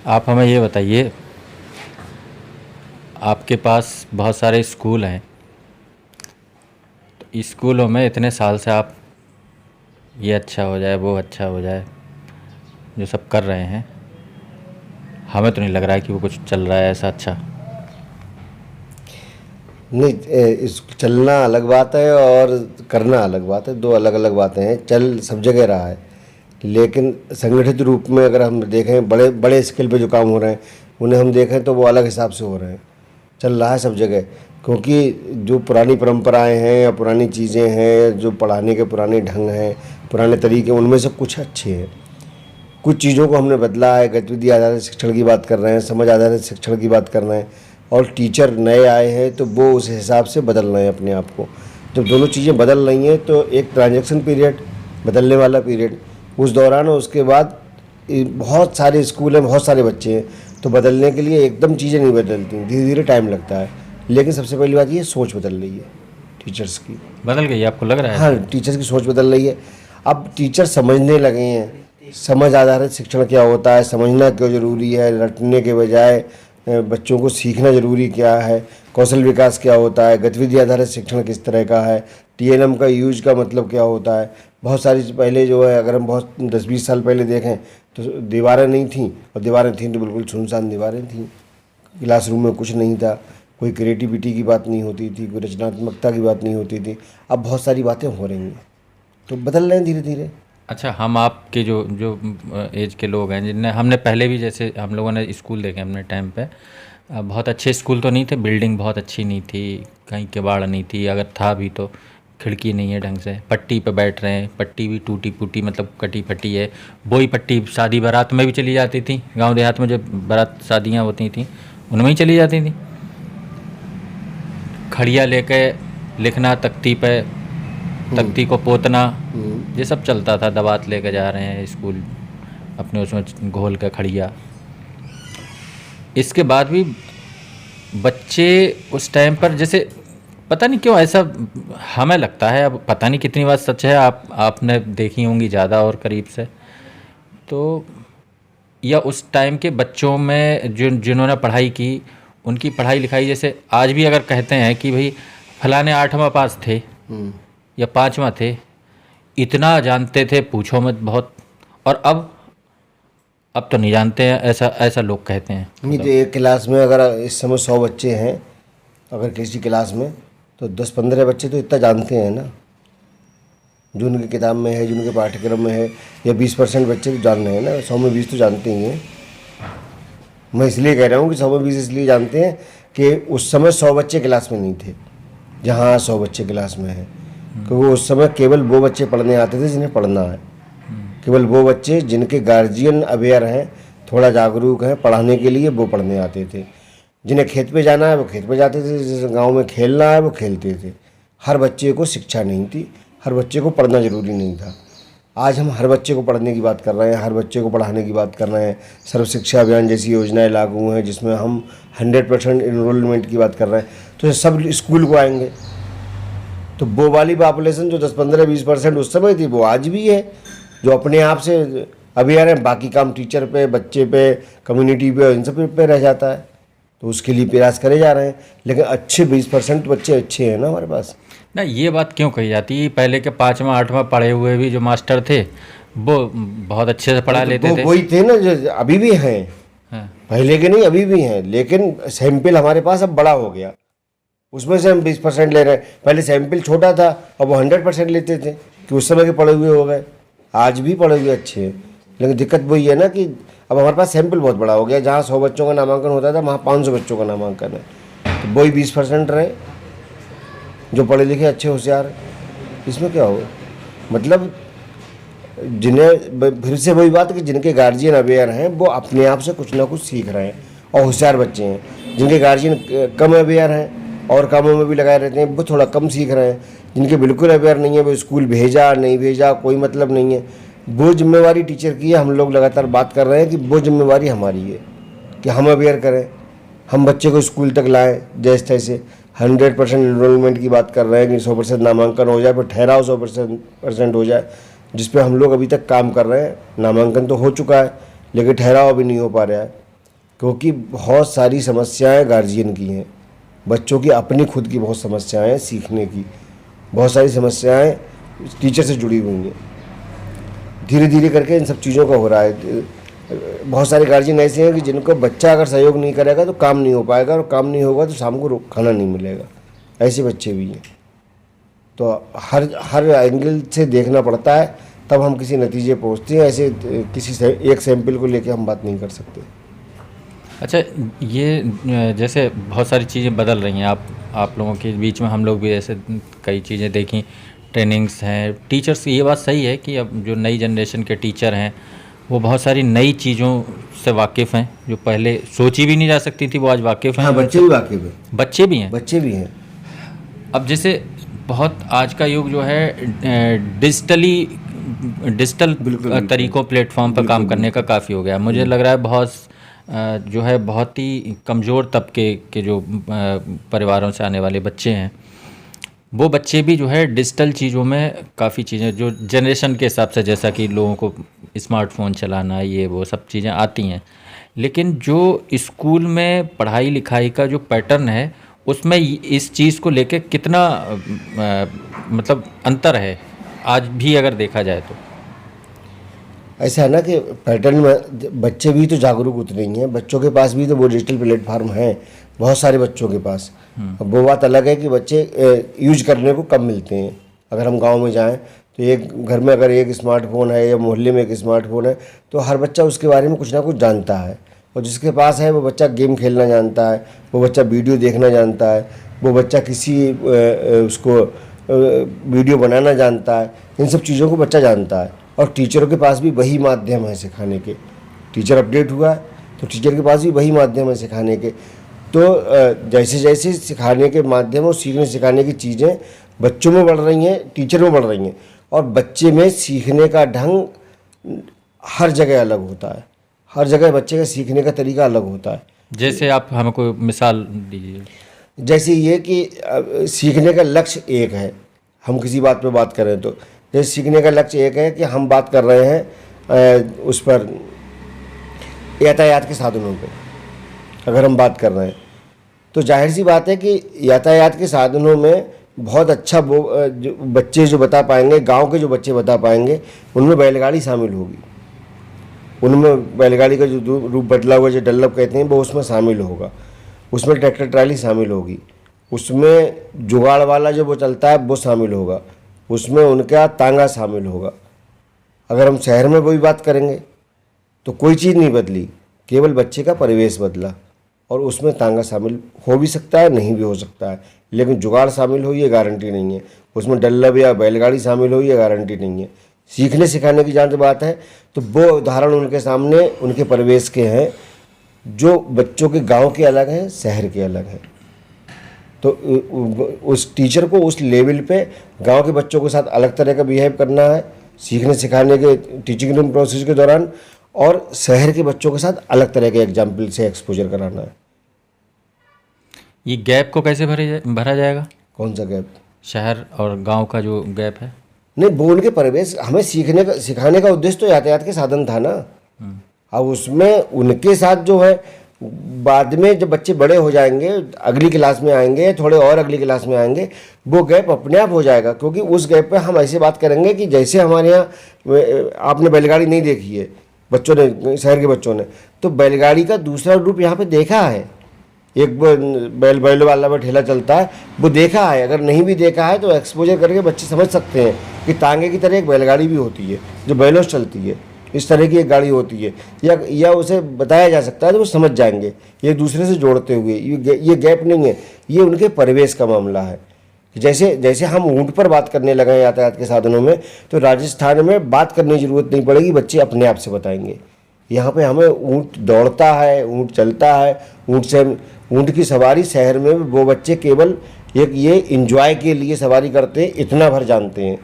आप हमें ये बताइए, आपके पास बहुत सारे स्कूल हैं, तो स्कूलों में इतने साल से आप ये अच्छा हो जाए वो अच्छा हो जाए जो सब कर रहे हैं, हमें तो नहीं लग रहा है कि वो कुछ चल रहा है ऐसा अच्छा। नहीं, इस चलना अलग बात है और करना अलग बात है, दो अलग अलग बातें हैं। चल सब जगह रहा है, लेकिन संगठित रूप में अगर हम देखें, बड़े बड़े स्केल पे जो काम हो रहे हैं उन्हें हम देखें तो वो अलग हिसाब से हो रहे हैं। चल रहा है सब जगह, क्योंकि जो पुरानी परंपराएं हैं या पुरानी चीज़ें हैं, जो पढ़ाने के पुराने ढंग हैं, पुराने तरीके, उनमें से कुछ अच्छे हैं। कुछ चीज़ों को हमने बदला है, गतिविधि आधारित शिक्षण की बात कर रहे हैं, समझ आधारित शिक्षण की बात कर रहे हैं, और टीचर नए आए हैं तो वो उस हिसाब से बदल रहे हैं अपने आप को। जब दोनों चीज़ें बदल रही हैं तो एक ट्रांजैक्शन पीरियड, बदलने वाला पीरियड, उस दौरान और उसके बाद बहुत सारे स्कूल हैं, बहुत सारे बच्चे हैं, तो बदलने के लिए एकदम चीज़ें नहीं बदलती, धीरे धीरे टाइम लगता है। लेकिन सबसे पहली बात ये सोच बदल रही है टीचर्स की। बदल गई आपको लग रहा है? हाँ, टीचर्स की सोच बदल रही है। अब टीचर समझने लगे हैं, समझ आधारित शिक्षण क्या होता है, समझना क्यों ज़रूरी है, रटने के बजाय बच्चों को सीखना ज़रूरी क्या है, कौशल विकास क्या होता है, गतिविधि आधारित शिक्षण किस तरह का है, टीएनएम का यूज का मतलब क्या होता है। बहुत सारी पहले जो है, अगर हम बहुत 10-20 साल पहले देखें तो दीवारें नहीं थीं, और दीवारें थीं तो बिल्कुल सुनसान दीवारें थीं, क्लासरूम में कुछ नहीं था, कोई क्रिएटिविटी की बात नहीं होती थी, कोई रचनात्मकता की बात नहीं होती थी। अब बहुत सारी बातें हो रही हैं, तो बदल रहे हैं धीरे धीरे। अच्छा, हम आपके जो जो एज के लोग हैं, जिनने हमने पहले भी, जैसे हम लोगों ने स्कूल देखे अपने टाइम पे, बहुत अच्छे स्कूल तो नहीं थे, बिल्डिंग बहुत अच्छी नहीं थी, कहीं किवाड़ नहीं थी, अगर था भी तो खिड़की नहीं है ढंग से, पट्टी पे बैठ रहे हैं, पट्टी भी टूटी फूटी मतलब कटी फटी है। वही पट्टी शादी बारात में भी चली जाती थी, गांव देहात में जब बारात शादियां होती थी उनमें ही चली जाती थी। खड़िया लेके लिखना तख्ती पे, तख्ती को पोतना, ये सब चलता था। दवात लेके जा रहे हैं स्कूल अपने उसमें घोल के खड़िया। इसके बाद भी बच्चे उस टाइम पर, जैसे पता नहीं क्यों ऐसा हमें लगता है, अब पता नहीं कितनी बात सच है, आपने देखी होंगी ज़्यादा और करीब से, तो या उस टाइम के बच्चों में जिन्होंने पढ़ाई की, उनकी पढ़ाई लिखाई, जैसे आज भी अगर कहते हैं कि भाई फलाने 8वां पास थे या 5वां थे, इतना जानते थे पूछो मत बहुत, और अब तो नहीं जानते हैं, ऐसा ऐसा लोग कहते हैं। नहीं तो एक क्लास में अगर इस समय 100 बच्चे हैं, अगर किसी क्लास में, तो 10-15 बच्चे तो इतना जानते हैं ना, जो उनकी किताब में है, जो उनके पाठ्यक्रम में है, या 20% बच्चे तो जान रहे हैं ना, 100 में 20 तो जानते ही हैं। मैं इसलिए कह रहा हूँ कि 100 में 20 इसलिए जानते हैं कि उस समय 100 बच्चे क्लास में नहीं थे, जहाँ 100 बच्चे क्लास में हैं, क्योंकि उस समय केवल वो बच्चे पढ़ने आते थे जिन्हें पढ़ना है, केवल वो बच्चे जिनके गार्जियन अवेयर हैं, थोड़ा जागरूक हैं पढ़ाने के लिए, वो पढ़ने आते थे। जिन्हें खेत पे जाना है वो खेत पे जाते थे, जिसे गांव में खेलना है वो खेलते थे। हर बच्चे को शिक्षा नहीं थी, हर बच्चे को पढ़ना ज़रूरी नहीं था। आज हम हर बच्चे को पढ़ने की बात कर रहे हैं, हर बच्चे को पढ़ाने की बात कर रहे हैं। सर्व शिक्षा अभियान जैसी योजनाएं लागू हैं जिसमें हम 100% इनरोलमेंट की बात कर रहे हैं, तो ये सब स्कूल को आएंगे। तो वो वाली पॉपुलेशन जो 10-15-20% उस समय थी, वो आज भी है, जो अपने आप से अवेयर है। बाकी काम टीचर पे, बच्चे पे, कम्युनिटी पे, इन सब पे रह जाता है, तो उसके लिए प्रयास करे जा रहे हैं। लेकिन अच्छे 20% बच्चे अच्छे हैं ना हमारे पास। ना ये बात क्यों कही जाती है? पहले के 5वां 8वां पढ़े हुए भी जो मास्टर थे वो बहुत अच्छे से पढ़ा लेते थे। वही थे ना जो अभी भी हैं। हाँ। पहले के नहीं, अभी भी हैं, लेकिन सैंपल हमारे पास अब बड़ा हो गया, उसमें से हम 20% ले रहे हैं। पहले सैंपल छोटा था, अब वो 100% लेते थे कि उस समय के पढ़े हुए हो गए। आज भी पढ़े हुए अच्छे हैं, लेकिन दिक्कत वही है ना कि अब हमारे पास सैंपल बहुत बड़ा हो गया। जहाँ 100 बच्चों का नामांकन होता था, वहाँ 500 बच्चों का नामांकन है, तो वही 20% रहे जो पढ़े लिखे अच्छे होशियार। इसमें क्या होगा? मतलब जिन्हें, फिर से वही बात कि जिनके गार्जियन अवेयर हैं वो अपने आप से कुछ ना कुछ सीख रहे हैं, और होशियार बच्चे हैं। जिनके गार्जियन कम अवेयर हैं और कामों में भी लगाए रहते हैं, वो थोड़ा कम सीख रहे हैं। जिनके बिल्कुल अवेयर नहीं है, वो स्कूल भेजा नहीं भेजा कोई मतलब नहीं है, वो जिम्मेवारी टीचर की है। हम लोग लगातार बात कर रहे हैं कि वो जिम्मेवारी हमारी है कि हम अवेयर करें, हम बच्चे को स्कूल तक लाएं। जैसे तैसे 100% इनरोलमेंट की बात कर रहे हैं कि 100% नामांकन हो जाए, फिर ठहराव 100% हो जाए, जिस पे हम लोग अभी तक काम कर रहे हैं। नामांकन तो हो चुका है, लेकिन ठहराव अभी नहीं हो पा रहा है। क्योंकि बहुत सारी समस्याएं गार्जियन की हैं, बच्चों की अपनी खुद की बहुत समस्याएं हैं, सीखने की बहुत सारी समस्याएं टीचर से जुड़ी हुई हैं। धीरे धीरे करके इन सब चीज़ों का हो रहा है। बहुत सारे गार्जियन ऐसे हैं कि जिनको बच्चा अगर सहयोग नहीं करेगा तो काम नहीं हो पाएगा, और काम नहीं होगा तो शाम को खाना नहीं मिलेगा। ऐसे बच्चे भी हैं। तो हर हर एंगल से देखना पड़ता है, तब हम किसी नतीजे पहुंचते हैं। ऐसे किसी एक सैंपल को लेकर हम बात नहीं कर सकते। अच्छा, ये जैसे बहुत सारी चीज़ें बदल रही हैं, आप लोगों के बीच में हम लोग भी ऐसे कई चीज़ें देखी, ट्रेनिंग्स हैं, टीचर्स की। ये बात सही है कि अब जो नई जनरेशन के टीचर हैं वो बहुत सारी नई चीज़ों से वाकिफ़ हैं, जो पहले सोची भी नहीं जा सकती थी, वो आज वाकिफ़ हैं। हाँ, बच्चे भी वाकिफ़ हैं। बच्चे भी हैं। बच्चे भी हैं। अब जैसे बहुत आज का युग जो है डिजिटल तरीक़ों प्लेटफॉर्म पर काम करने का काफ़ी हो गया। मुझे लग रहा है बहुत जो है बहुत ही कमज़ोर तबके के जो परिवारों से आने वाले बच्चे हैं, वो बच्चे भी जो है डिजिटल चीज़ों में काफ़ी चीज़ें जो जनरेशन के हिसाब से, जैसा कि लोगों को स्मार्टफोन चलाना, ये वो सब चीज़ें आती हैं, लेकिन जो स्कूल में पढ़ाई लिखाई का जो पैटर्न है उसमें इस चीज़ को लेके कितना मतलब अंतर है आज भी अगर देखा जाए तो? ऐसा है ना कि पैटर्न में बच्चे भी तो जागरूक उतने ही हैं। बच्चों के पास भी तो वो डिजिटल प्लेटफार्म हैं, बहुत सारे बच्चों के पास। अब वो बात अलग है कि बच्चे यूज करने को कम मिलते हैं। अगर हम गांव में जाएं तो एक घर में अगर एक स्मार्टफोन है या मोहल्ले में एक स्मार्टफोन है तो हर बच्चा उसके बारे में कुछ ना कुछ जानता है। और जिसके पास है वो बच्चा गेम खेलना जानता है, वो बच्चा वीडियो देखना जानता है, वो बच्चा किसी उसको वीडियो बनाना जानता है। इन सब चीज़ों को बच्चा जानता है। और टीचरों के पास भी वही माध्यम है सिखाने के। टीचर अपडेट हुआ है तो टीचर के पास भी वही माध्यम है सिखाने के। तो जैसे जैसे सिखाने के माध्यम और सीखने सिखाने की चीज़ें बच्चों में बढ़ रही हैं, टीचर में बढ़ रही हैं, और बच्चे में सीखने का ढंग हर जगह अलग होता है। हर जगह बच्चे का सीखने का तरीका अलग होता है। जैसे आप हमको मिसाल दीजिए। जैसे ये कि सीखने का लक्ष्य एक है, हम किसी बात पे बात करें तो जैसे सीखने का लक्ष्य एक है कि हम बात कर रहे हैं उस पर यातायात के साधनों पे अगर हम बात कर रहे हैं तो जाहिर सी बात है कि यातायात के साधनों में बहुत अच्छा वो जो बच्चे जो बता पाएंगे, गांव के जो बच्चे बता पाएंगे, उनमें बैलगाड़ी शामिल होगी। उनमें बैलगाड़ी का जो रूप बदला हुआ जो डल्लप कहते हैं वो उसमें शामिल होगा। उसमें ट्रैक्टर ट्राली शामिल होगी। उसमें जुगाड़ वाला जो वो चलता है वो शामिल होगा। उसमें उनका तांगा शामिल होगा। अगर हम शहर में वही बात करेंगे तो कोई चीज़ नहीं बदली, केवल बच्चे का परिवेश बदला। और उसमें तांगा शामिल हो भी सकता है, नहीं भी हो सकता है, लेकिन जुगाड़ शामिल हो ये गारंटी नहीं है। उसमें डल्लब या बैलगाड़ी शामिल हो ये गारंटी नहीं है। सीखने सिखाने की जहाँ बात है तो वो उदाहरण उनके सामने उनके परिवेश के हैं, जो बच्चों के गांव के अलग हैं, शहर के अलग हैं। तो उस टीचर को उस लेवल पे गांव के बच्चों के साथ अलग तरह का बिहेव करना है सीखने सिखाने के टीचिंग रूम प्रोसेस के दौरान, और शहर के बच्चों के साथ अलग तरह के एग्जाम्पल से एक्सपोजर कराना है। ये गैप को कैसे भरा जाएगा? कौन सा गैप? शहर और गांव का जो गैप है। नहीं, वो उनके परिवेश, हमें सीखने का सिखाने का उद्देश्य तो यातायात के साधन था ना। अब उसमें उनके साथ जो है बाद में जब बच्चे बड़े हो जाएंगे, अगली क्लास में आएंगे, थोड़े और अगली क्लास में आएंगे, वो गैप अपने आप हो जाएगा। क्योंकि उस गैप पे हम ऐसे बात करेंगे कि जैसे हमारे यहाँ आपने बैलगाड़ी नहीं देखी है बच्चों ने, शहर के बच्चों ने, तो बैलगाड़ी का दूसरा रूप यहाँ पे देखा है। एक बैल वाला वो ठेला चलता है, वो देखा है। अगर नहीं भी देखा है तो एक्सपोजर करके बच्चे समझ सकते हैं कि तांगे की तरह एक बैलगाड़ी भी होती है जो बैलों से चलती है, इस तरह की एक गाड़ी होती है, या उसे बताया जा सकता है तो वो समझ जाएंगे एक दूसरे से जोड़ते हुए। ये गैप नहीं है, ये उनके परिवेश का मामला है। जैसे जैसे हम ऊँट पर बात करने लगे यातायात के साधनों में, तो राजस्थान में बात करने की जरूरत नहीं पड़ेगी, बच्चे अपने आप से बताएंगे। यहाँ पे हमें ऊँट दौड़ता है, ऊँट चलता है, ऊँट की सवारी शहर में वो बच्चे केवल एक ये इंजॉय के लिए सवारी करते हैं, इतना भर जानते हैं।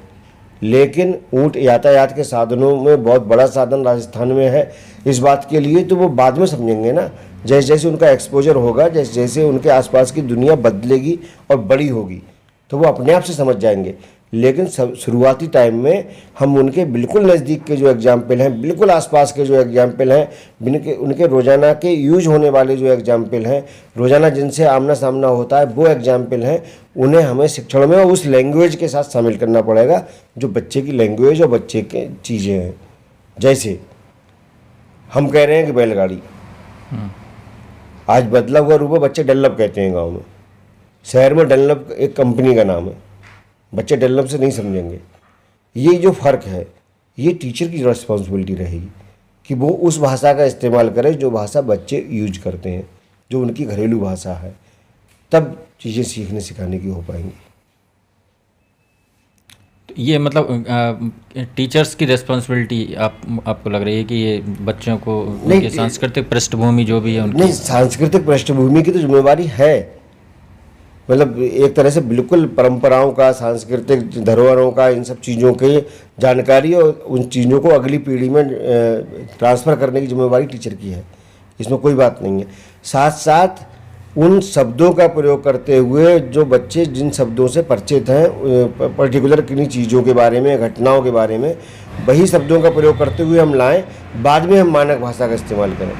लेकिन ऊँट यातायात के साधनों में बहुत बड़ा साधन राजस्थान में है इस बात के लिए, तो वो बाद में समझेंगे ना। जैसे जैसे उनका एक्सपोजर होगा, जैसे जैसे उनके आसपास की दुनिया बदलेगी और बड़ी होगी, तो वो अपने आप से समझ जाएंगे लेकिन शुरुआती टाइम में हम उनके बिल्कुल नज़दीक के जो एग्जाम्पल हैं, बिल्कुल आसपास के जो एग्जाम्पल हैं, उनके रोज़ाना के यूज होने वाले जो एग्जाम्पल हैं, रोज़ाना जिनसे आमना सामना होता है, वो एग्जाम्पल हैं, उन्हें हमें शिक्षण में उस लैंग्वेज के साथ शामिल करना पड़ेगा जो बच्चे की लैंग्वेज और बच्चे के चीज़ें हैं। जैसे हम कह रहे हैं कि बैलगाड़ी, आज बदला हुआ रूप है, बच्चे डल्लब कहते हैं गाँव में, शहर में डल्लब एक कंपनी का नाम है, बच्चे डल्लब से नहीं समझेंगे। ये जो फ़र्क है, ये टीचर की रिस्पॉन्सिबिलिटी रहेगी कि वो उस भाषा का इस्तेमाल करें जो भाषा बच्चे यूज करते हैं, जो उनकी घरेलू भाषा है, तब चीज़ें सीखने सिखाने की हो पाएंगी। ये मतलब टीचर्स की रिस्पॉन्सिबिलिटी आपको लग रही है कि ये बच्चों को उनके सांस्कृतिक पृष्ठभूमि जो भी है उनकी? नहीं, सांस्कृतिक पृष्ठभूमि की तो जिम्मेवारी है, मतलब एक तरह से बिल्कुल परंपराओं का, सांस्कृतिक धरोहरों का, इन सब चीज़ों की जानकारी और उन चीज़ों को अगली पीढ़ी में ट्रांसफ़र करने की जिम्मेवारी टीचर की है, इसमें कोई बात नहीं है। साथ साथ उन शब्दों का प्रयोग करते हुए जो बच्चे जिन शब्दों से परिचित हैं, पर्टिकुलर किन्हीं चीज़ों के बारे में, घटनाओं के बारे में, वही शब्दों का प्रयोग करते हुए हम लाएं, बाद में हम मानक भाषा का इस्तेमाल करें।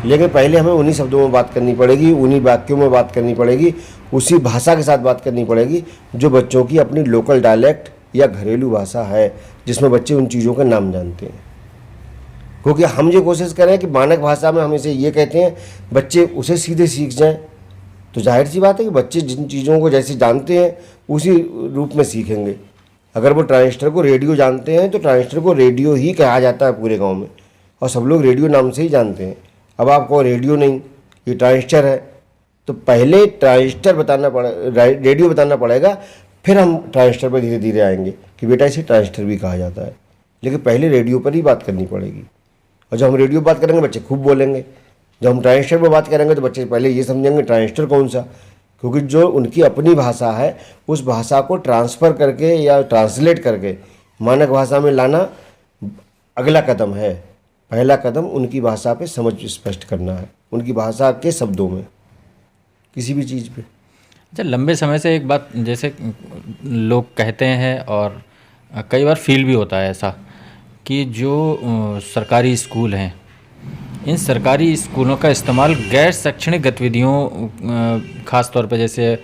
लेकिन पहले हमें उन्हीं शब्दों में बात करनी पड़ेगी, उन्हीं वाक्यों में बात करनी पड़ेगी, उसी भाषा के साथ बात करनी पड़ेगी जो बच्चों की अपनी लोकल डायलेक्ट या घरेलू भाषा है, जिसमें बच्चे उन चीज़ों के नाम जानते हैं। क्योंकि हम जो कोशिश करें कि मानक भाषा में हम इसे ये कहते हैं, बच्चे उसे सीधे सीख जाएं, तो जाहिर सी बात है कि बच्चे जिन चीज़ों को जैसे जानते हैं उसी रूप में सीखेंगे। अगर वो ट्रांजिस्टर को रेडियो जानते हैं तो ट्रांजिस्टर को रेडियो ही कहा जाता है पूरे गाँव में, और सब लोग रेडियो नाम से ही जानते हैं। अब आपको रेडियो नहीं, ये ट्रांजिस्टर है, तो पहले ट्रांजिस्टर बताना रेडियो बताना पड़ेगा, फिर हम ट्रांजिस्टर पर धीरे धीरे आएंगे कि बेटा इसे ट्रांजिस्टर भी कहा जाता है। लेकिन पहले रेडियो पर ही बात करनी पड़ेगी, और जब हम रेडियो बात करेंगे बच्चे खूब बोलेंगे, जब हम ट्रांजिस्टर पर बात करेंगे तो बच्चे पहले ये समझेंगे ट्रांजिस्टर कौन सा, क्योंकि जो उनकी अपनी भाषा है उस भाषा को ट्रांसफ़र करके या ट्रांसलेट करके मानक भाषा में लाना अगला कदम है। पहला कदम उनकी भाषा पे समझ स्पष्ट करना है, उनकी भाषा के शब्दों में किसी भी चीज़ पे। अच्छा, लंबे समय से एक बात जैसे लोग कहते हैं और कई बार फील भी होता है ऐसा कि जो सरकारी स्कूल हैं, इन सरकारी स्कूलों का इस्तेमाल गैर शैक्षणिक गतिविधियों, ख़ास तौर पर जैसे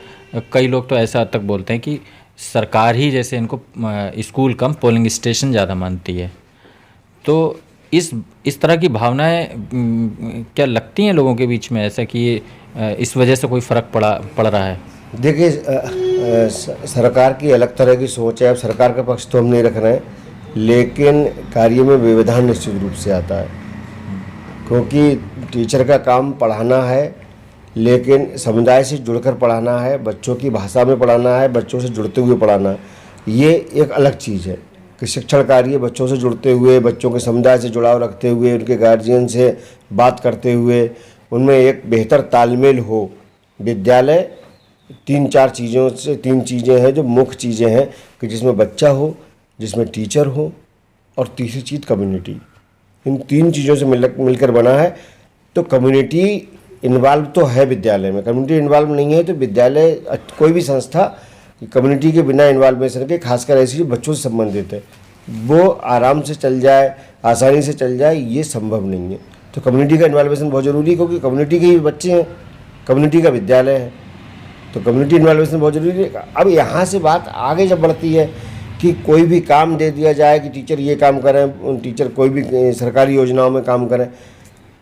कई लोग तो ऐसा तक बोलते हैं कि सरकार ही जैसे इनको स्कूल कम पोलिंग स्टेशन ज़्यादा मानती है। तो इस तरह की भावनाएं क्या लगती हैं लोगों के बीच में, ऐसा कि इस वजह से कोई फ़र्क पड़ रहा है? देखिए, सरकार की अलग तरह की सोच है। अब सरकार का पक्ष तो हम नहीं रख रहे हैं, लेकिन कार्य में व्यवधान निश्चित रूप से आता है, क्योंकि टीचर का काम पढ़ाना है, लेकिन समुदाय से जुड़कर पढ़ाना है, बच्चों की भाषा में पढ़ाना है, बच्चों से जुड़ते हुए पढ़ाना है। ये एक अलग चीज़ है कि शिक्षण कार्य बच्चों से जुड़ते हुए, बच्चों के समुदाय से जुड़ाव रखते हुए, उनके गार्जियन से बात करते हुए, उनमें एक बेहतर तालमेल हो। विद्यालय तीन चीज़ें हैं जो मुख्य चीज़ें हैं कि जिसमें बच्चा हो, जिसमें टीचर हो, और तीसरी चीज़ कम्युनिटी। इन तीन चीज़ों से मिलकर बना है। तो कम्युनिटी इन्वॉल्व तो है विद्यालय में, कम्युनिटी इन्वॉल्व नहीं है तो विद्यालय, कोई भी संस्था कम्युनिटी के बिना इन्वॉल्वेशन के, खासकर ऐसी जो बच्चों से संबंधित है, वो आराम से चल जाए, आसानी से चल जाए, ये संभव नहीं है। तो कम्युनिटी का इन्वॉल्वेशन बहुत ज़रूरी है, क्योंकि कम्युनिटी के ही बच्चे हैं, कम्युनिटी का विद्यालय है, तो कम्युनिटी इन्वॉल्वेशन बहुत ज़रूरी है। अब यहाँ से बात आगे जब बढ़ती है कि कोई भी काम दे दिया जाए कि टीचर ये काम करें, टीचर कोई भी सरकारी योजनाओं में काम करें,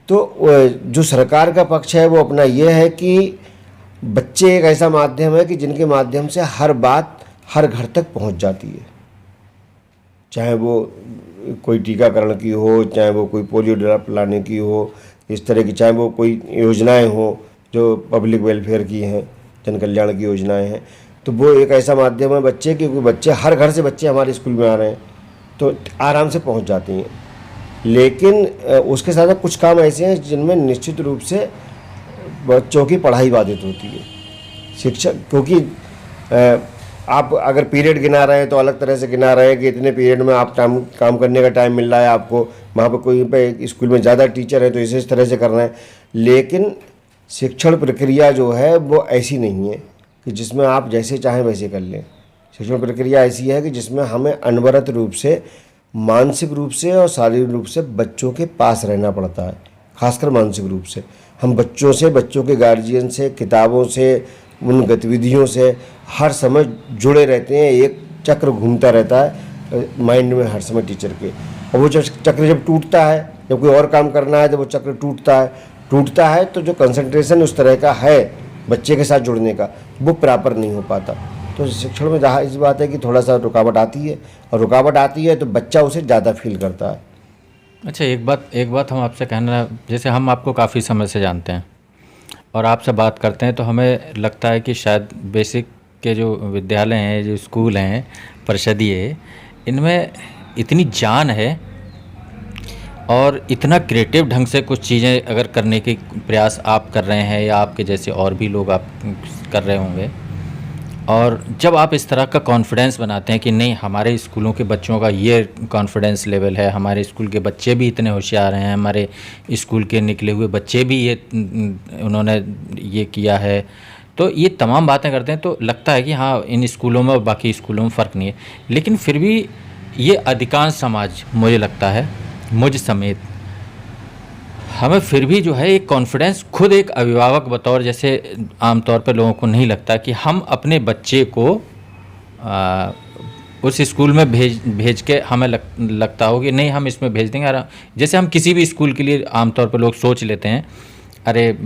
तो जो सरकार का पक्ष है वो अपना ये है कि बच्चे एक ऐसा माध्यम है कि जिनके माध्यम से हर बात हर घर तक पहुंच जाती है, चाहे वो कोई टीकाकरण की हो, चाहे वो कोई पोलियो ड्रॉप लाने की हो, इस तरह की, चाहे वो कोई योजनाएं हो जो पब्लिक वेलफेयर की हैं, जन कल्याण की योजनाएं हैं, तो वो एक ऐसा माध्यम है बच्चे, क्योंकि बच्चे हर घर से बच्चे हमारे स्कूल में आ रहे हैं तो आराम से पहुंच जाती हैं। लेकिन उसके साथ कुछ काम ऐसे हैं जिनमें निश्चित रूप से बच्चों की पढ़ाई बाधित होती है। शिक्षक, क्योंकि आप अगर पीरियड गिना रहे हैं तो अलग तरह से गिना रहे हैं कि इतने पीरियड में आप काम करने का टाइम मिल रहा है आपको, वहाँ पर कोई पे स्कूल में ज़्यादा टीचर है तो इस तरह से कर रहे हैं। लेकिन शिक्षण प्रक्रिया जो है वो ऐसी नहीं है कि जिसमें आप जैसे चाहें वैसे कर लें। शिक्षण प्रक्रिया ऐसी है कि जिसमें हमें अनवरत रूप से मानसिक रूप से और शारीरिक रूप से बच्चों के पास रहना पड़ता है, खासकर मानसिक रूप से। हम बच्चों से, बच्चों के गार्जियन से, किताबों से, उन गतिविधियों से हर समय जुड़े रहते हैं। एक चक्र घूमता रहता है माइंड में हर समय टीचर के, और वो चक्र जब टूटता है, जब कोई और काम करना है तो वो चक्र टूटता है तो जो कंसंट्रेशन उस तरह का है बच्चे के साथ जुड़ने का, वो प्रॉपर नहीं हो पाता। तो शिक्षण में जहाँ इस बात है कि थोड़ा सा रुकावट आती है, और रुकावट आती है तो बच्चा उसे ज़्यादा फील करता है। अच्छा, एक बात हम आपसे कहना, जैसे हम आपको काफ़ी समय से जानते हैं और आपसे बात करते हैं तो हमें लगता है कि शायद बेसिक के जो विद्यालय हैं, जो स्कूल हैं परिषदीय, इनमें इतनी जान है और इतना क्रिएटिव ढंग से कुछ चीज़ें अगर करने के प्रयास आप कर रहे हैं या आपके जैसे और भी लोग आप कर रहे होंगे, और जब आप इस तरह का कॉन्फिडेंस बनाते हैं कि नहीं, हमारे स्कूलों के बच्चों का ये कॉन्फिडेंस लेवल है, हमारे स्कूल के बच्चे भी इतने होशियार हैं, हमारे स्कूल के निकले हुए बच्चे भी ये उन्होंने ये किया है, तो ये तमाम बातें करते हैं तो लगता है कि हाँ, इन स्कूलों में और बाकी स्कूलों में फ़र्क नहीं है। लेकिन फिर भी ये अधिकांश समाज, मुझे लगता है मुझ समेत, हमें फिर भी जो है एक कॉन्फिडेंस खुद एक अभिभावक बतौर, जैसे आमतौर पर लोगों को नहीं लगता कि हम अपने बच्चे को उस स्कूल में भेज के हमें लगता हो कि नहीं, हम इसमें भेज देंगे। जैसे हम किसी भी स्कूल के लिए आमतौर पर लोग सोच लेते हैं, अरे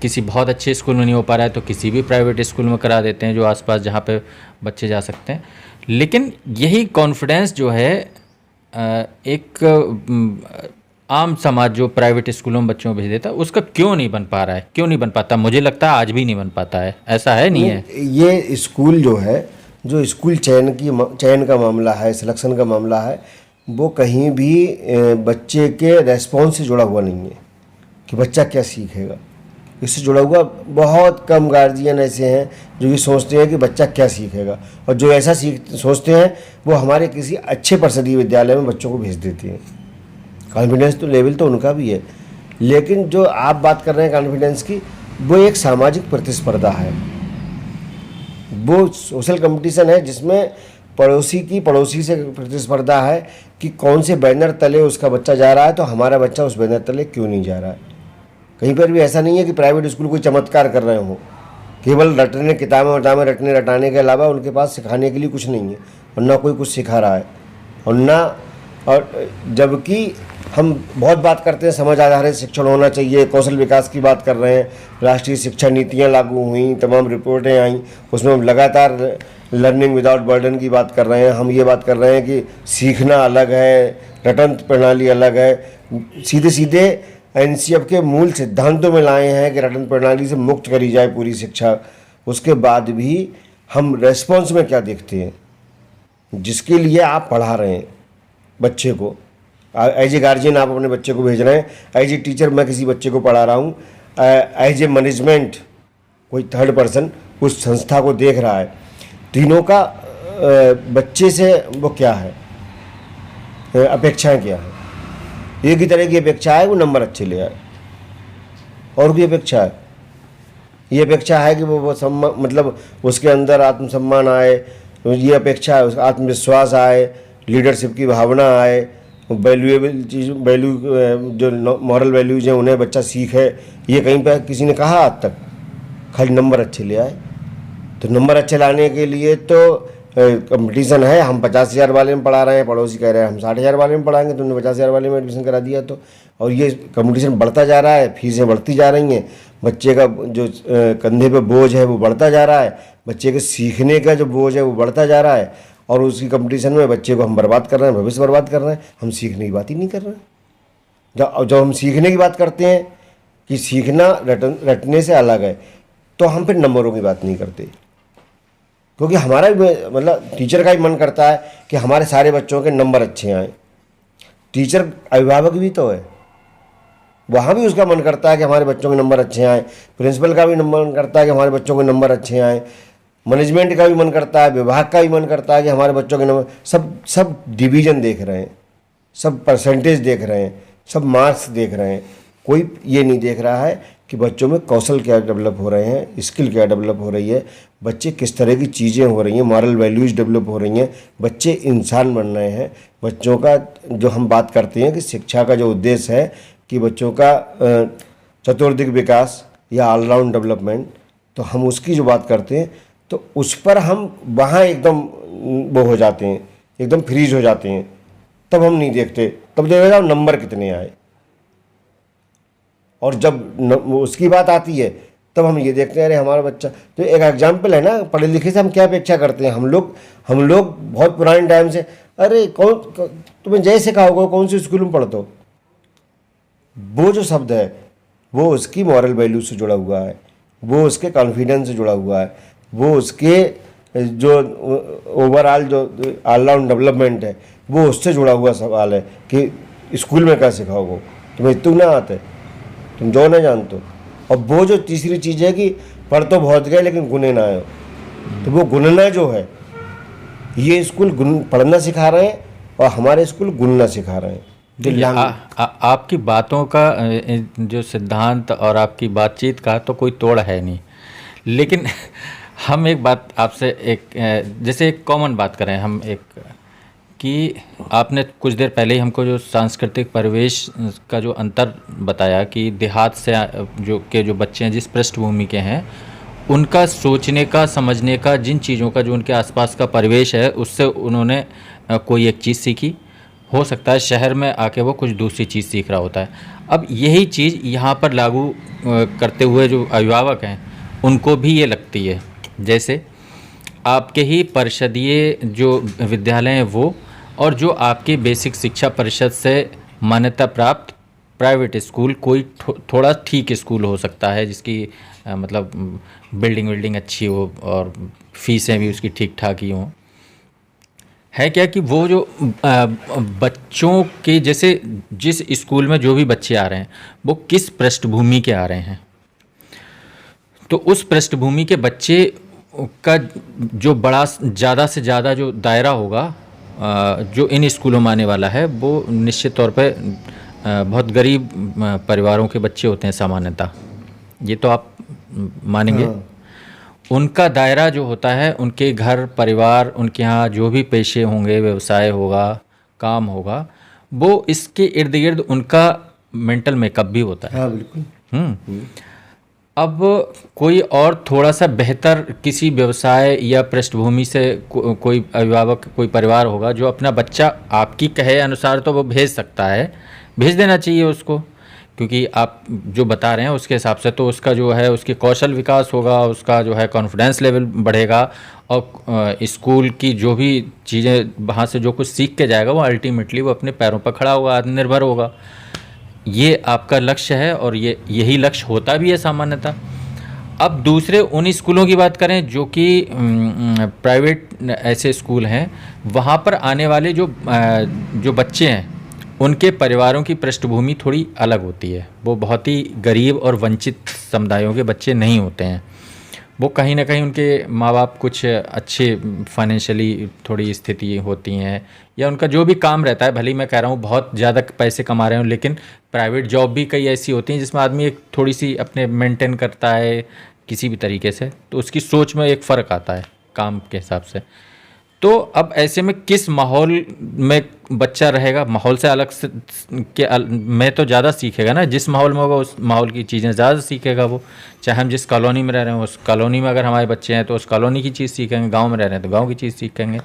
किसी बहुत अच्छे स्कूल में नहीं हो पा रहा है तो किसी भी प्राइवेट स्कूल में करा देते हैं जो आसपास जहाँ पे बच्चे जा सकते हैं। लेकिन यही कॉन्फिडेंस जो है एक आम समाज जो प्राइवेट स्कूलों में बच्चों को भेज देता है, उसका क्यों नहीं बन पा रहा है, क्यों नहीं बन पाता? मुझे लगता है आज भी नहीं बन पाता है। ऐसा है, नहीं है? ये स्कूल जो है, जो स्कूल चयन का मामला है, सिलेक्शन का मामला है, वो कहीं भी बच्चे के रेस्पॉन्स से जुड़ा हुआ नहीं है कि बच्चा क्या सीखेगा। इससे जुड़ा हुआ बहुत कम गार्जियन ऐसे हैं जो ये सोचते हैं कि बच्चा क्या सीखेगा, और जो ऐसा सोचते हैं वो हमारे किसी अच्छे परिषदीय विद्यालय में बच्चों को भेज देते हैं। कॉन्फिडेंस तो लेवल तो उनका भी है, लेकिन जो आप बात कर रहे हैं कॉन्फिडेंस की, वो एक सामाजिक प्रतिस्पर्धा है, वो सोशल कंपटीशन है जिसमें पड़ोसी से प्रतिस्पर्धा है कि कौन से बैनर तले उसका बच्चा जा रहा है, तो हमारा बच्चा उस बैनर तले क्यों नहीं जा रहा है। कहीं पर भी ऐसा नहीं है कि प्राइवेट स्कूल कोई चमत्कार कर रहे हो, केवल किताबें रटाने के अलावा उनके पास सिखाने के लिए कुछ नहीं है, और ना कोई कुछ सिखा रहा है, और जबकि हम बहुत बात करते हैं समझ आधारित शिक्षण होना चाहिए, कौशल विकास की बात कर रहे हैं, राष्ट्रीय शिक्षा नीतियाँ लागू हुई, तमाम रिपोर्टें आई, उसमें हम लगातार लर्निंग विदाउट बर्डन की बात कर रहे हैं। हम ये बात कर रहे हैं कि सीखना अलग है, रटन प्रणाली अलग है, सीधे सीधे एनसीएफ के मूल सिद्धांतों में लाए हैं कि रटन प्रणाली से मुक्त करी जाए पूरी शिक्षा। उसके बाद भी हम रेस्पॉन्स में क्या देखते हैं, जिसके लिए आप पढ़ा रहे हैं बच्चे को, एज ए गार्जियन आप अपने बच्चे को भेज रहे हैं, एज ए टीचर मैं किसी बच्चे को पढ़ा रहा हूँ, एज ए मैनेजमेंट कोई थर्ड पर्सन उस संस्था को देख रहा है, तीनों का बच्चे से वो क्या है, अपेक्षाएं क्या है। एक ही तरह की अपेक्षा है वो नंबर अच्छे ले आए, और भी अपेक्षा है, ये अपेक्षा है कि वो सम्मान, मतलब उसके अंदर आत्मसम्मान आए, ये अपेक्षा है उसका आत्मविश्वास आए, लीडरशिप की भावना आए, वैल्यूएबल चीज़, जो मॉरल वैल्यूज हैं उन्हें बच्चा सीखे। ये कहीं पर किसी ने कहा आज तक? खाली नंबर अच्छे ले आए। तो नंबर अच्छे लाने के लिए तो कंपटीशन है। हम 50,000 वाले में पढ़ा रहे हैं, पड़ोसी कह रहे हैं हम 60,000 वाले में पढ़ाएंगे, तुमने 50,000 वाले में एडमिशन करा दिया तो, और ये कंपटीशन बढ़ता जा रहा है, फीसें बढ़ती जा रही हैं, बच्चे का जो कंधे पे बोझ है वो बढ़ता जा रहा है, बच्चे के सीखने का जो बोझ है वो बढ़ता जा रहा है, और उसकी कंपटीशन में बच्चे को हम बर्बाद कर रहे हैं, भविष्य बर्बाद कर रहे हैं। हम सीखने की बात ही नहीं कर रहे हैं। जब हम सीखने की बात करते हैं कि सीखना रटने से अलग है, तो हम फिर नंबरों की बात नहीं करते, क्योंकि हमारा भी, मतलब टीचर का भी मन करता है कि हमारे सारे बच्चों के नंबर अच्छे आएँ। टीचर अभिभावक भी तो है, वहाँ भी उसका मन करता है कि हमारे बच्चों के नंबर अच्छे आएँ, प्रिंसिपल का भी मन करता है कि हमारे बच्चों के नंबर अच्छे आएँ, मैनेजमेंट का भी मन करता है, विभाग का भी मन करता है कि हमारे बच्चों के नंबर, सब डिवीज़न देख रहे हैं, सब परसेंटेज देख रहे हैं, सब मार्क्स देख रहे हैं। कोई ये नहीं देख रहा है कि बच्चों में कौशल क्या डेवलप हो रहे हैं, स्किल क्या डेवलप हो रही है, बच्चे किस तरह की चीज़ें हो रही हैं, मॉरल वैल्यूज़ डेवलप हो रही हैं, बच्चे इंसान बन रहे हैं। बच्चों का जो हम बात करते हैं कि शिक्षा का जो उद्देश्य है कि बच्चों का चतुर्दिक विकास या ऑलराउंड डेवलपमेंट, तो हम उसकी जो बात करते हैं तो उस पर हम वहाँ एकदम वो हो जाते हैं, एकदम फ्रीज हो जाते हैं। तब हम नहीं देखते, तब देखा जाओ नंबर कितने आए। और जब उसकी बात आती है तब हम ये देखते हैं अरे हमारा बच्चा, तो एक एग्जाम्पल है ना, पढ़े लिखे से हम क्या अपेक्षा करते हैं। हम लोग बहुत पुराने टाइम से अरे तुम्हें जय सिखाओगे, कौन से स्कूल में पढ़ते हो, वो जो शब्द है वो उसकी मॉरल वैल्यू से जुड़ा हुआ है, वो उसके कॉन्फिडेंस से जुड़ा हुआ है, वो उसके जो ओवरऑल जो ऑलराउंड डेवलपमेंट है वो उससे जुड़ा हुआ सवाल है कि स्कूल में क्या सिखाओगे, तुम्हें इतना ना आते, तुम जो ना जानते हो। और वो जो तीसरी चीज़ है कि पढ़ तो बहुत गए लेकिन गुने ना आए, तो वो गुनना जो है, ये स्कूल पढ़ना सिखा रहे हैं और हमारे स्कूल गुनना सिखा रहे हैं। देखिए आपकी बातों का जो सिद्धांत और आपकी बातचीत का तो कोई तोड़ है नहीं, लेकिन हम एक बात आपसे जैसे एक कॉमन बात करें हम एक, कि आपने कुछ देर पहले ही हमको जो सांस्कृतिक परिवेश का जो अंतर बताया कि देहात से जो बच्चे हैं जिस पृष्ठभूमि के हैं, उनका सोचने का, समझने का, जिन चीज़ों का जो उनके आसपास का परिवेश है उससे उन्होंने कोई एक चीज़ सीखी। हो सकता है शहर में आके वो कुछ दूसरी चीज़ सीख रहा होता है। अब यही चीज़ यहाँ पर लागू करते हुए जो अभिभावक हैं उनको भी ये लगती है, जैसे आपके ही परिषदीय जो विद्यालय हैं वो, और जो आपके बेसिक शिक्षा परिषद से मान्यता प्राप्त प्राइवेट स्कूल, कोई थोड़ा ठीक स्कूल हो सकता है जिसकी मतलब बिल्डिंग अच्छी हो और फीसें भी उसकी ठीक ठाक ही हों, है क्या कि वो जो बच्चों के जैसे जिस स्कूल में जो भी बच्चे आ रहे हैं वो किस पृष्ठभूमि के आ रहे हैं, तो उस पृष्ठभूमि के बच्चे का जो बड़ा ज़्यादा से ज़्यादा जो दायरा होगा जो इन स्कूलों में आने वाला है, वो निश्चित तौर पे बहुत गरीब परिवारों के बच्चे होते हैं सामान्यतः, ये तो आप मानेंगे। हाँ। उनका दायरा जो होता है, उनके घर परिवार, उनके यहाँ जो भी पेशे होंगे, व्यवसाय होगा, काम होगा, वो इसके इर्द गिर्द उनका मेंटल मेकअप भी होता है। हाँ बिल्कुल। अब कोई और थोड़ा सा बेहतर किसी व्यवसाय या पृष्ठभूमि से कोई अभिभावक, कोई परिवार होगा जो अपना बच्चा आपकी कहे अनुसार तो वो भेज सकता है, भेज देना चाहिए उसको, क्योंकि आप जो बता रहे हैं उसके हिसाब से तो उसका जो है उसकी कौशल विकास होगा, उसका जो है कॉन्फिडेंस लेवल बढ़ेगा, और स्कूल की जो भी चीज़ें वहाँ से जो कुछ सीख के जाएगा वो अल्टीमेटली वो अपने पैरों पर खड़ा होगा, आत्मनिर्भर होगा। ये आपका लक्ष्य है और यही लक्ष्य होता भी है सामान्यतः। अब दूसरे उन स्कूलों की बात करें जो कि प्राइवेट ऐसे स्कूल हैं, वहाँ पर आने वाले जो बच्चे हैं उनके परिवारों की पृष्ठभूमि थोड़ी अलग होती है। वो बहुत ही गरीब और वंचित समुदायों के बच्चे नहीं होते हैं। वो कहीं ना कहीं उनके माँ बाप कुछ अच्छे फाइनेंशियली थोड़ी स्थिति होती हैं, या उनका जो भी काम रहता है, भले ही मैं कह रहा हूँ बहुत ज़्यादा पैसे कमा रहे हूँ, लेकिन प्राइवेट जॉब भी कई ऐसी होती हैं जिसमें आदमी एक थोड़ी सी अपने मेंटेन करता है किसी भी तरीके से, तो उसकी सोच में एक फ़र्क आता है काम के हिसाब से। तो अब ऐसे में किस माहौल में बच्चा रहेगा, माहौल से अलग से में तो ज़्यादा सीखेगा ना, जिस माहौल में होगा उस माहौल की चीज़ें ज़्यादा सीखेगा वो। चाहे हम जिस कॉलोनी में रह रहे हैं उस कॉलोनी में अगर हमारे बच्चे हैं तो उस कॉलोनी की चीज़ सीखेंगे, गांव में रह रहे हैं तो गांव की चीज़ सीखेंगे।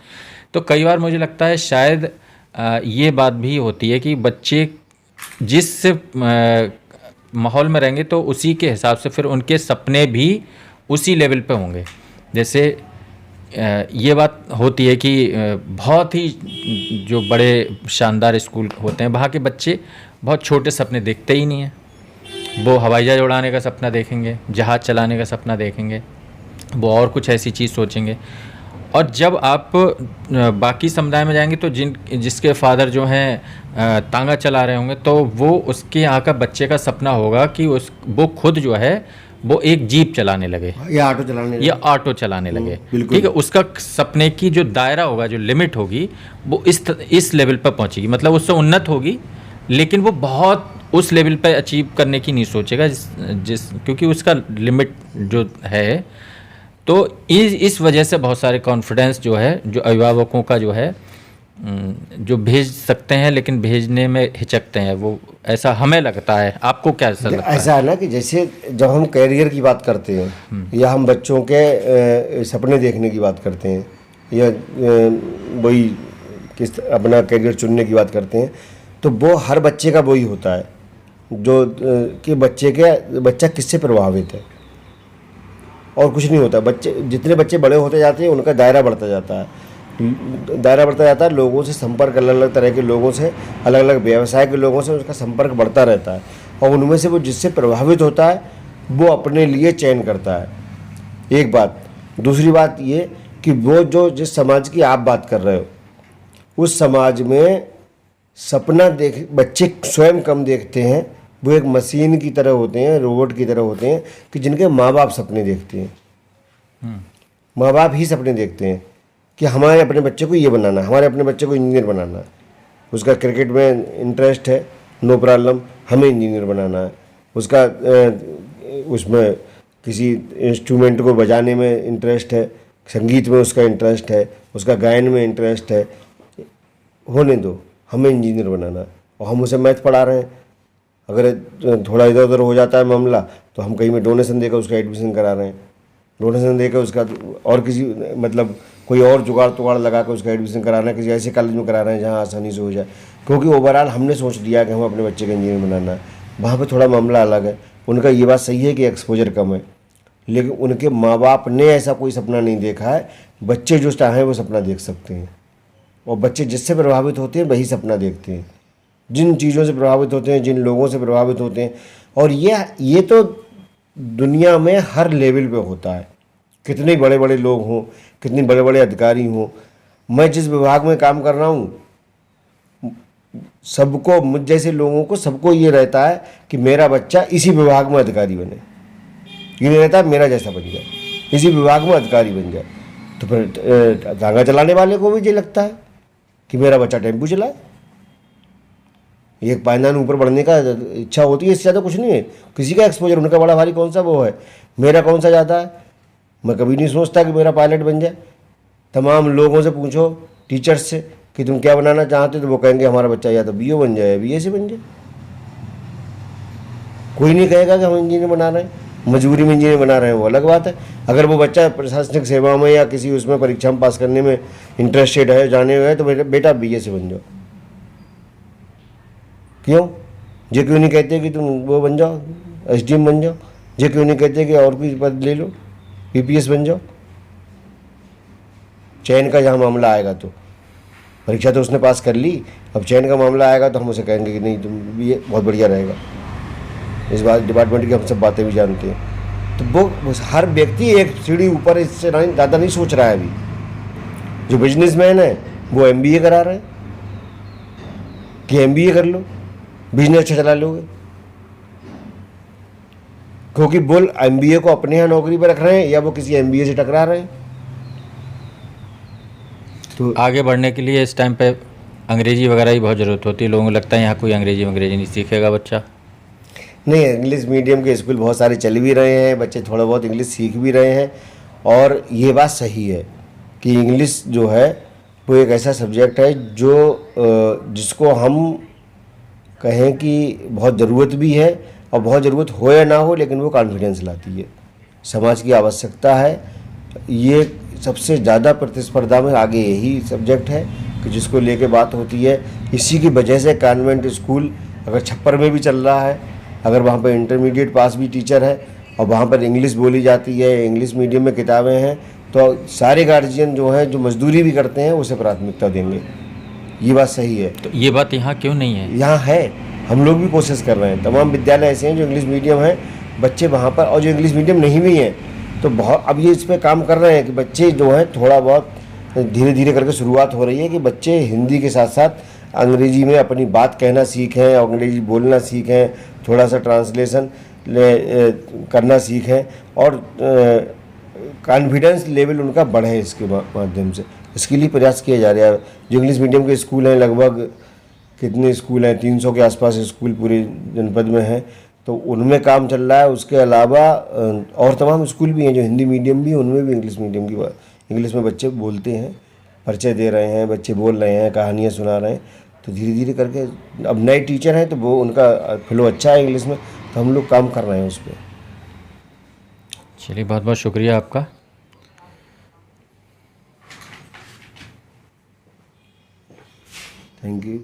तो कई बार मुझे लगता है शायद ये बात भी होती है कि बच्चे जिस माहौल में रहेंगे तो उसी के हिसाब से फिर उनके सपने भी उसी लेवल पे होंगे। जैसे ये बात होती है कि बहुत ही जो बड़े शानदार स्कूल होते हैं वहाँ के बच्चे बहुत छोटे सपने देखते ही नहीं हैं। वो हवाई जहाज उड़ाने का सपना देखेंगे, जहाज़ चलाने का सपना देखेंगे, वो और कुछ ऐसी चीज़ सोचेंगे। और जब आप बाकी समुदाय में जाएंगे तो जिसके फादर जो हैं तांगा चला रहे होंगे, तो वो उसके यहाँ का बच्चे का सपना होगा कि वो खुद जो है वो एक जीप चलाने लगे या ऑटो चलाने लगे। ठीक है, उसका सपने की जो दायरा होगा, जो लिमिट होगी, वो इस लेवल पर पहुंचेगी, मतलब उससे उन्नत होगी, लेकिन वो बहुत उस लेवल पर अचीव करने की नहीं सोचेगा क्योंकि उसका लिमिट जो है तो इस वजह से बहुत सारे कॉन्फिडेंस जो है, जो अभिभावकों का जो है, जो भेज सकते हैं लेकिन भेजने में हिचकते हैं, वो ऐसा हमें लगता है। आपको क्या ऐसा लगता है? ऐसा है ना कि जैसे जब हम कैरियर की बात करते हैं या हम बच्चों के सपने देखने की बात करते हैं या वही किस अपना कैरियर चुनने की बात करते हैं, तो वो हर बच्चे का वही होता है जो कि बच्चा किससे प्रभावित है, और कुछ नहीं होता। जितने बच्चे बड़े होते जाते हैं उनका दायरा बढ़ता जाता है, लोगों से संपर्क, अलग अलग तरह के लोगों से, अलग अलग व्यवसाय के लोगों से उसका संपर्क बढ़ता रहता है, और उनमें से वो जिससे प्रभावित होता है वो अपने लिए चयन करता है। एक बात। दूसरी बात ये कि वो जो जिस समाज की आप बात कर रहे हो, उस समाज में सपना देख बच्चे स्वयं कम देखते हैं। वो एक मशीन की तरह होते हैं, रोबोट की तरह होते हैं कि जिनके माँ बाप सपने देखते हैं। माँ बाप ही सपने देखते हैं कि हमारे अपने बच्चे को ये बनाना है, हमारे अपने बच्चे को इंजीनियर बनाना है। उसका क्रिकेट में इंटरेस्ट है, नो प्रॉब्लम, हमें इंजीनियर बनाना है। उसका उसमें किसी इंस्ट्रूमेंट को बजाने में इंटरेस्ट है, संगीत में उसका इंटरेस्ट है, उसका गायन में इंटरेस्ट है, होने दो, हमें इंजीनियर बनाना है। और हम उसे मैथ पढ़ा रहे हैं। अगर थोड़ा इधर उधर हो जाता है मामला तो हम कहीं में डोनेशन देकर उसका एडमिशन करा रहे हैं, डोनेशन देकर उसका और किसी मतलब कोई और जुगाड़ तुगाड़ लगा कर उसका एडमिशन कराना है, किसी ऐसे कॉलेज में करा रहे हैं जहाँ आसानी से हो जाए, क्योंकि ओवरऑल हमने सोच लिया कि हम अपने बच्चे का इंजीनियर बनाना है। वहाँ पे थोड़ा मामला अलग है। उनका ये बात सही है कि एक्सपोजर कम है, लेकिन उनके माँ बाप ने ऐसा कोई सपना नहीं देखा है। बच्चे जो चाहें वो सपना देख सकते हैं, और बच्चे जिससे प्रभावित होते हैं वही सपना देखते हैं, जिन चीज़ों से प्रभावित होते हैं, जिन लोगों से प्रभावित होते हैं। और ये तो दुनिया में हर लेवल पे होता है। कितने बड़े बड़े लोग हों, कितने बड़े बड़े अधिकारी हों, मैं जिस विभाग में काम कर रहा हूँ, सबको, मुझ जैसे लोगों को सबको ये रहता है कि मेरा बच्चा इसी विभाग में अधिकारी बने। ये नहीं रहता मेरा जैसा बन जाए, इसी विभाग में अधिकारी बन जाए। तो फिर तांगा चलाने वाले को भी ये लगता है कि मेरा बच्चा टेम्पू चलाए। एक पायदान ऊपर बढ़ने का इच्छा होती है, इससे ज़्यादा कुछ नहीं है। किसी का एक्सपोजर, उनका बड़ा भारी कौन सा वो है, मेरा कौन सा ज़्यादा है। मैं कभी नहीं सोचता कि मेरा पायलट बन जाए। तमाम लोगों से पूछो, टीचर्स से, कि तुम क्या बनाना चाहते हो, तो वो कहेंगे हमारा बच्चा या तो बीओ बन जाए या बीएससी बन जाए। कोई नहीं कहेगा कि हम इंजीनियर बना रहे हैं, मजबूरी में इंजीनियर बना रहे हैं, वो अलग बात है। अगर वो बच्चा प्रशासनिक सेवा में या किसी उसमें परीक्षा में पास करने में इंटरेस्टेड है, जाने हुए है, तो बेटा बीएससी बन जाओ। क्यों? ये क्यों नहीं कहते कि तुम वो बन जाओ, एसडीएम बन जाओ? ये क्यों नहीं कहते कि और कोई पद ले लो, पीपीएस बन जाओ? चयन का जहाँ मामला आएगा, तो परीक्षा तो उसने पास कर ली, अब चयन का मामला आएगा तो हम उसे कहेंगे कि नहीं, तुम भी ये बहुत बढ़िया रहेगा। इस बात डिपार्टमेंट की हम सब बातें भी जानते हैं। तो वो हर व्यक्ति एक सीढ़ी ऊपर, इससे ज़्यादा नहीं सोच रहा है। अभी जो बिजनेसमैन है वो एमबीए करा रहे हैं कि एमबीए कर लो, बिजनेस अच्छा चला लोगे, क्योंकि बोल एमबीए को अपने यहाँ नौकरी पर रख रहे हैं या वो किसी एमबीए से टकरा रहे हैं। तो आगे बढ़ने के लिए इस टाइम पे अंग्रेजी वगैरह की बहुत ज़रूरत होती है। लोगों को लगता है यहाँ कोई अंग्रेजी नहीं सीखेगा बच्चा। नहीं, इंग्लिश मीडियम के स्कूल बहुत सारे चल भी रहे हैं, बच्चे थोड़ा बहुत इंग्लिश सीख भी रहे हैं। और ये बात सही है कि इंग्लिश जो है वो एक ऐसा सब्जेक्ट है जो जिसको हम कहें कि बहुत ज़रूरत भी है, और बहुत ज़रूरत हो या ना हो, लेकिन वो कॉन्फिडेंस लाती है, समाज की आवश्यकता है। ये सबसे ज़्यादा प्रतिस्पर्धा में आगे यही सब्जेक्ट है कि जिसको लेके बात होती है। इसी की वजह से कॉन्वेंट स्कूल अगर छप्पर में भी चल रहा है, अगर वहाँ पर इंटरमीडिएट पास भी टीचर है और वहाँ पर इंग्लिश बोली जाती है, इंग्लिश मीडियम में किताबें हैं, तो सारे गार्जियन जो हैं, जो मजदूरी भी करते हैं, उसे प्राथमिकता देंगे। ये बात सही है। तो ये बात यहाँ क्यों नहीं है? यहाँ है, हम लोग भी कोशिश कर रहे हैं। तमाम विद्यालय ऐसे हैं जो इंग्लिश मीडियम हैं, बच्चे वहाँ पर, और जो इंग्लिश मीडियम नहीं भी हैं तो बहुत अब ये इस पर काम कर रहे हैं कि बच्चे जो हैं थोड़ा बहुत धीरे धीरे करके शुरुआत हो रही है कि बच्चे हिंदी के साथ साथ अंग्रेजी में अपनी बात कहना सीखें, अंग्रेजी बोलना सीखें, थोड़ा सा ट्रांसलेशन करना सीखें, और कॉन्फिडेंस लेवल उनका बढ़े इसके माध्यम से। इसके लिए प्रयास किया जा रहा है। जो इंग्लिश मीडियम के स्कूल हैं, लगभग कितने स्कूल हैं, 300 के आसपास स्कूल पूरे जनपद में हैं। तो उनमें काम चल रहा है। उसके अलावा और तमाम स्कूल भी हैं जो हिंदी मीडियम भी हैं, उनमें भी इंग्लिश मीडियम की इंग्लिश में बच्चे बोलते हैं, परिचय दे रहे हैं, बच्चे बोल रहे हैं, कहानियाँ सुना रहे हैं। तो धीरे धीरे करके अब नए टीचर हैं तो वो उनका फ्लो अच्छा है इंग्लिश में, तो हम लोग काम कर रहे हैं उस पर। चलिए, बहुत बहुत शुक्रिया आपका। Thank you.